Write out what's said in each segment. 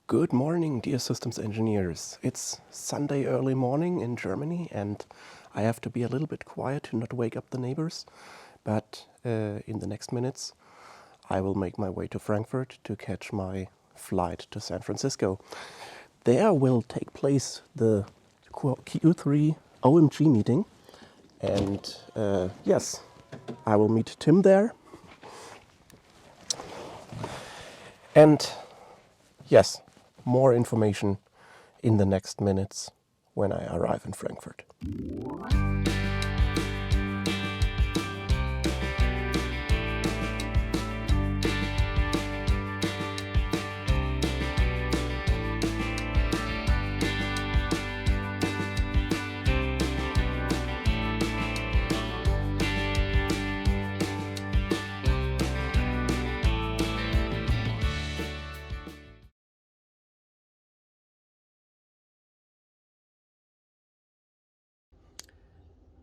Good morning, dear systems engineers. It's Sunday early morning in Germany and I have to be a little bit quiet to not wake up the neighbors. But in the next minutes, I will make my way to Frankfurt to catch my flight to San Francisco. There will take place the Q3 OMG meeting. And yes, I will meet Tim there. And yes, more information in the next minutes when I arrive in Frankfurt.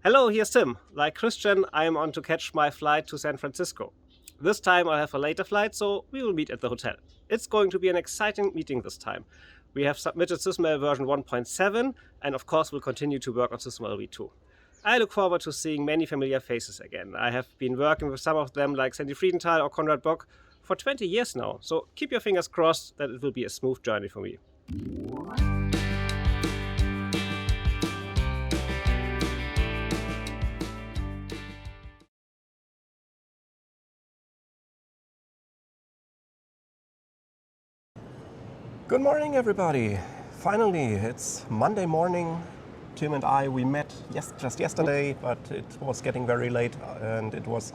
Hello, here's Tim. Like Christian, I am on to catch my flight to San Francisco. This time I have a later flight, so we will meet at the hotel. It's going to be an exciting meeting this time. We have submitted SysML version 1.7 and of course we'll continue to work on SysMLv2. I look forward to seeing many familiar faces again. I have been working with some of them like Sandy Friedenthal or Konrad Bock for 20 years now, so keep your fingers crossed that it will be a smooth journey for me. Good morning, everybody. Finally, it's Monday morning. Tim and I, we met just yesterday, but it was getting very late and it was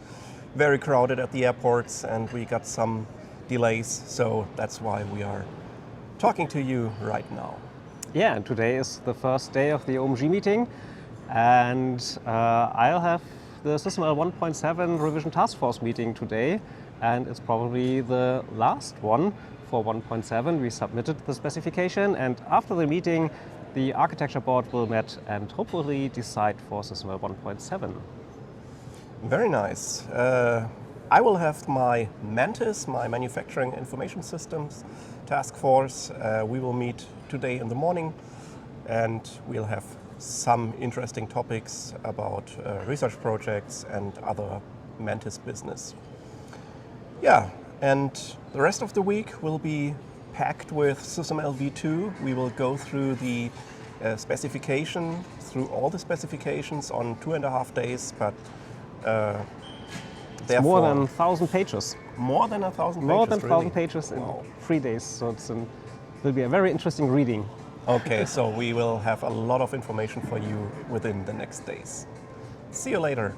very crowded at the airports and we got some delays. So that's why we are talking to you right now. Yeah, and today is the first day of the OMG meeting and I'll have the SysML 1.7 revision task force meeting today, and it's probably the last one. For 1.7, we submitted the specification, and after the meeting, the architecture board will meet and hopefully decide for SysML 1.7. Very nice. I will have my Mantis, my Manufacturing Information Systems task force. We will meet today in the morning, and we'll have some interesting topics about research projects and other Mantis business. Yeah. And the rest of the week will be packed with SysMLv2. We will go through the specification, through all the specifications on 2.5 days, but it's more than 1,000 pages. More than 1,000 pages? More than 1,000 really? pages in 3 days, so it will be a very interesting reading. Okay, so we will have a lot of information for you within the next days. See you later.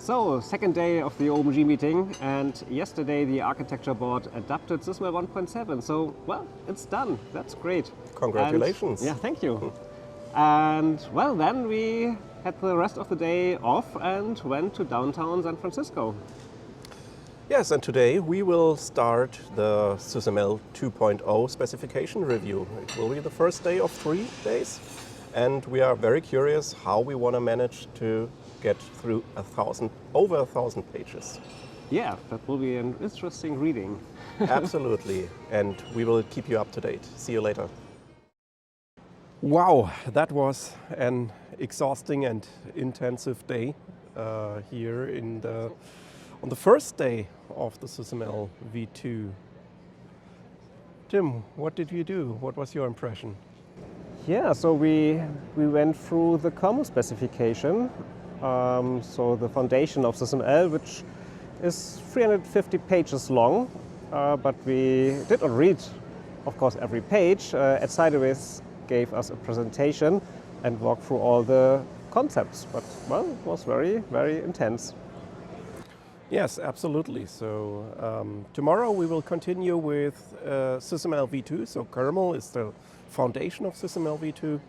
So, second day of the OMG meeting, and yesterday the architecture board adopted SysML 1.7. So, well, it's done. That's great. Congratulations. And, yeah, thank you. And, well, then we had the rest of the day off and went to downtown San Francisco. Yes, and today we will start the SysML 2.0 specification review. It will be the first day of 3 days. and we are very curious how we want to manage to get through over 1,000 pages. Yeah, that will be an interesting reading. Absolutely, and we will keep you up to date. See you later. Wow, that was an exhausting and intensive day here on the first day of the SysMLv2. Tim, what did you do? What was your impression? Yeah, so we went through the kernel specification, so the foundation of SysML, which is 350 pages long, but we did not read, of course, every page. Ed Seidewitz gave us a presentation and walked through all the concepts, but well, it was very, very intense. Yes, absolutely. So tomorrow we will continue with SysMLv2. So kernel is the foundation of SysMLv2.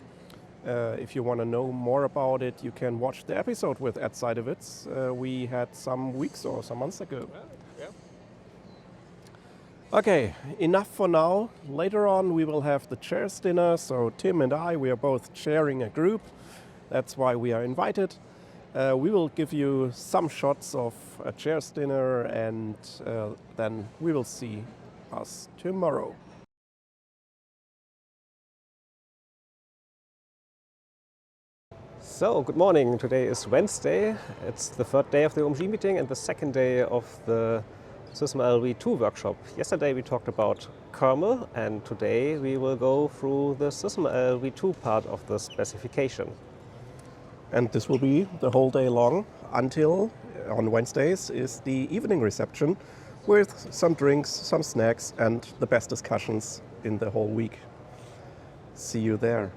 If you want to know more about it, you can watch the episode with Ed Seidewitz we had some weeks or some months ago. Yeah. Okay, enough for now. Later on we will have the chairs dinner. So Tim and I, we are both chairing a group. That's why we are invited. We will give you some shots of a chairs dinner, and then we will see us tomorrow. So, good morning. Today is Wednesday. It's the third day of the OMG meeting and the second day of the SysMLv2 workshop. Yesterday we talked about kernel, and today we will go through the SysMLv2 part of the specification. And this will be the whole day long until on Wednesdays is the evening reception with some drinks, some snacks, and the best discussions in the whole week. See you there.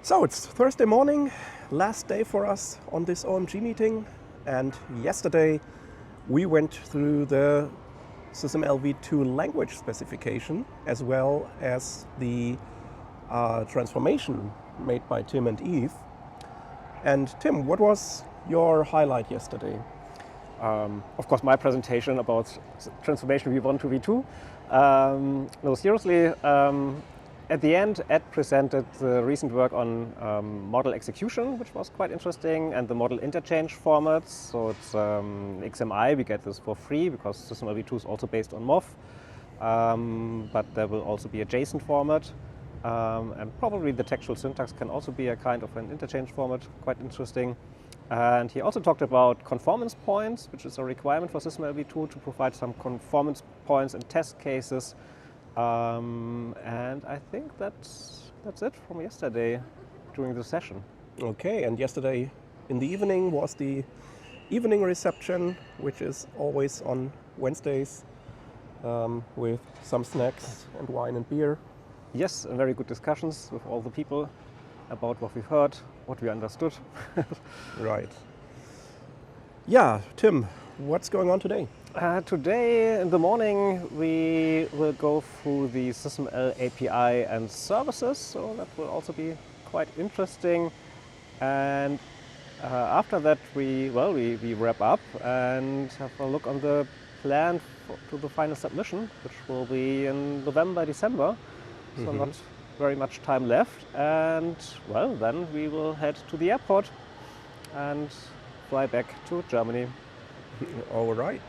So it's Thursday morning, last day for us on this OMG meeting, and yesterday we went through the SysMLv2 language specification as well as the transformation made by Tim and Eve. And Tim, what was your highlight yesterday? Of course, my presentation about transformation V1 to V2. No, seriously, at the end, Ed presented the recent work on model execution, which was quite interesting, and the model interchange formats. So it's XMI, we get this for free because SysMLv2 is also based on MOV. But there will also be a JSON format. And probably the textual syntax can also be a kind of an interchange format, quite interesting. And he also talked about conformance points, which is a requirement for SysMLv2 to provide some conformance points and test cases. And I think that's it from yesterday during the session. Okay, and yesterday in the evening was the evening reception, which is always on Wednesdays with some snacks and wine and beer. Yes, and very good discussions with all the people about what we've heard, what we understood. Right. Yeah, Tim, what's going on today? Today in the morning we will go through the SysML API and services, so that will also be quite interesting. And after that we wrap up and have a look on the plan to the final submission, which will be in November, December. So not very much time left. And well, then we will head to the airport and fly back to Germany. All right.